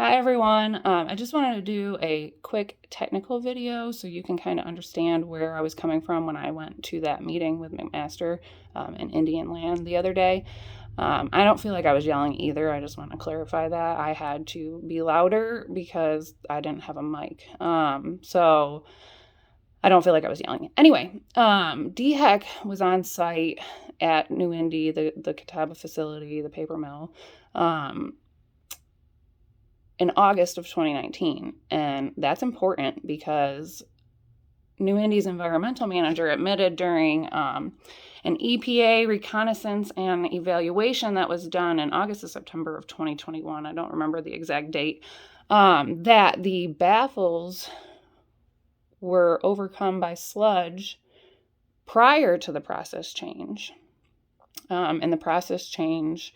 Hi everyone, I just wanted to do a quick technical video so you can kind of understand where I was coming from when I went to that meeting with McMaster in Indian Land the other day. I don't feel like I was yelling either. I just want to clarify that. I had to be louder because I didn't have a mic. So I don't feel like I was yelling. Anyway, DHEC was on site at New-Indy, the Catawba facility, the paper mill, in August of 2019. And that's important because New-Indy's environmental manager admitted during an EPA reconnaissance and evaluation that was done in August or September of 2021, I don't remember the exact date, that the baffles were overcome by sludge prior to the process change. And the process change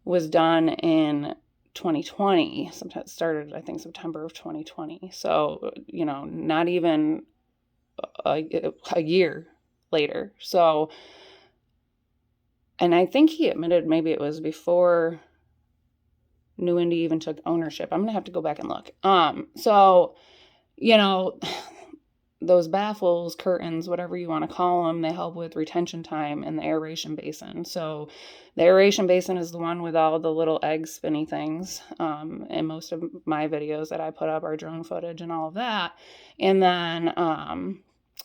was done in 2020, sometimes started, I think, September of 2020. So, not even a year later. So, and I think he admitted maybe it was before New-Indy even took ownership. I'm going to have to go back and look. So, those baffles, curtains, whatever you want to call them, they help with retention time in the aeration basin. So the aeration basin is the one with all the little egg spinny things. And most of my videos that I put up are drone footage and all of that. And then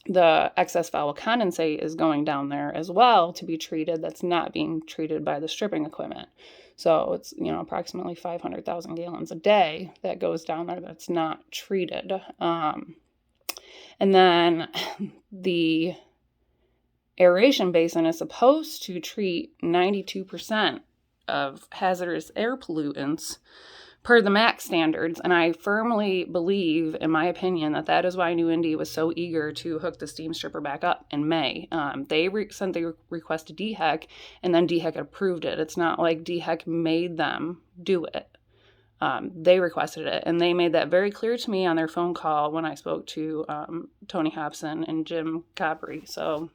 the excess foul condensate is going down there as well to be treated. That's not being treated by the stripping equipment. So it's, approximately 500,000 gallons a day that goes down there that's not treated. And then the aeration basin is supposed to treat 92% of hazardous air pollutants per the MAC standards. And I firmly believe, in my opinion, that is why New-Indy was so eager to hook the steam stripper back up in May. They sent the request to DHEC, and then DHEC approved it. It's not like DHEC made them do it. They requested it, and they made that very clear to me on their phone call when I spoke to Tony Hobson and Jim Capri. So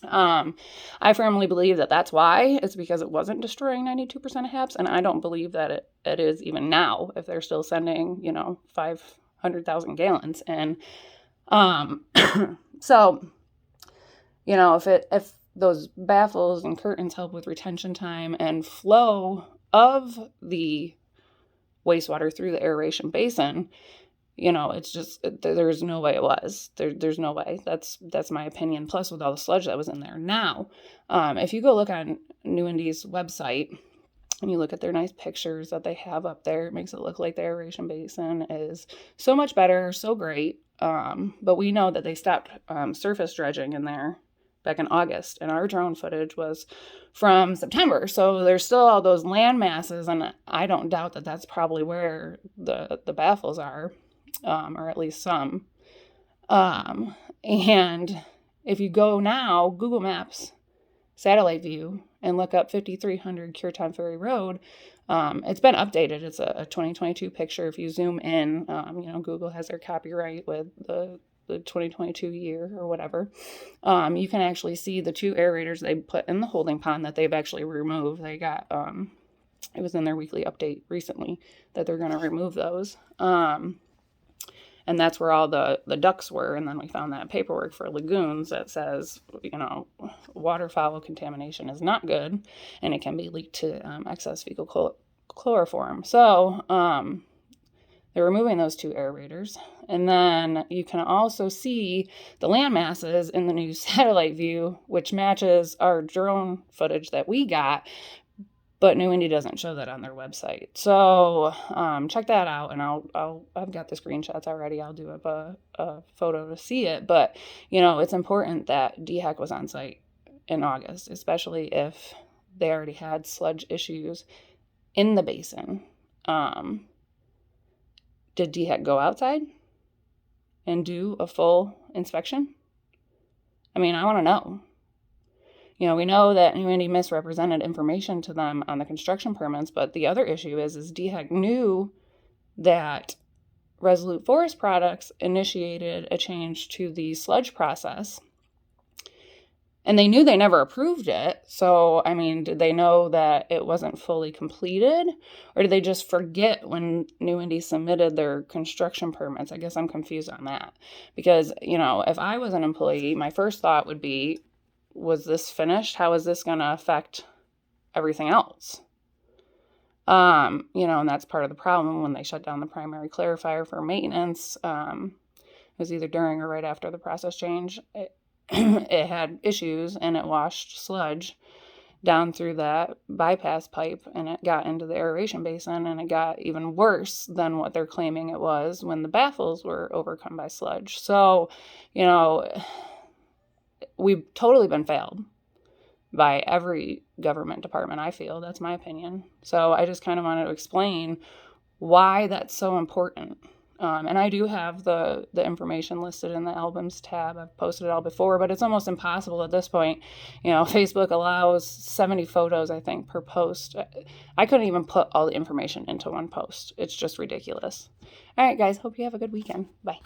I firmly believe that that's why. It's because it wasn't destroying 92% of HAPs, and I don't believe that it is even now if they're still sending, 500,000 gallons. And so, if those baffles and curtains help with retention time and flow of the wastewater through the aeration basin, it's just, there's no way it was. There's no way. That's my opinion. Plus, with all the sludge that was in there. Now, if you go look on New-Indy's website and you look at their nice pictures that they have up there, it makes it look like the aeration basin is so much better, so great. But we know that they stopped surface dredging in there back in August, and our drone footage was from September. So there's still all those land masses, and I don't doubt that that's probably where the baffles are, or at least some. And if you go now, Google Maps, satellite view, and look up 5300 Cureton Ferry Road, it's been updated. It's a 2022 picture. If you zoom in, Google has their copyright with the 2022 year or whatever, you can actually see the two aerators they put in the holding pond that they've actually removed. They got, it was in their weekly update recently that they're going to remove those. And that's where all the ducks were. And then we found that paperwork for lagoons that says, waterfowl contamination is not good, and it can be leaked to excess fecal chloroform. So, they're removing those two aerators. And then you can also see the land masses in the new satellite view, which matches our drone footage that we got, but New-Indy doesn't show that on their website. So check that out, and I've got the screenshots already. I'll do up a photo to see it. But, it's important that DHEC was on site in August, especially if they already had sludge issues in the basin. Did DHEC go outside and do a full inspection? I mean, I want to know. We know that New-Indy misrepresented information to them on the construction permits, but the other issue is DHEC knew that Resolute Forest Products initiated a change to the sludge process And they knew they never approved it. So, I mean, did they know that it wasn't fully completed? Or did they just forget when New-Indy submitted their construction permits? I guess I'm confused on that. Because, if I was an employee, my first thought would be, was this finished? How is this going to affect everything else? And that's part of the problem when they shut down the primary clarifier for maintenance. It was either during or right after the process change. It had issues, and it washed sludge down through that bypass pipe, and it got into the aeration basin, and it got even worse than what they're claiming it was when the baffles were overcome by sludge. So, we've totally been failed by every government department, I feel. That's my opinion. So I just kind of wanted to explain why that's so important. And I do have the information listed in the albums tab. I've posted it all before, but it's almost impossible at this point. Facebook allows 70 photos, I think, per post. I couldn't even put all the information into one post. It's just ridiculous. All right, guys, hope you have a good weekend. Bye.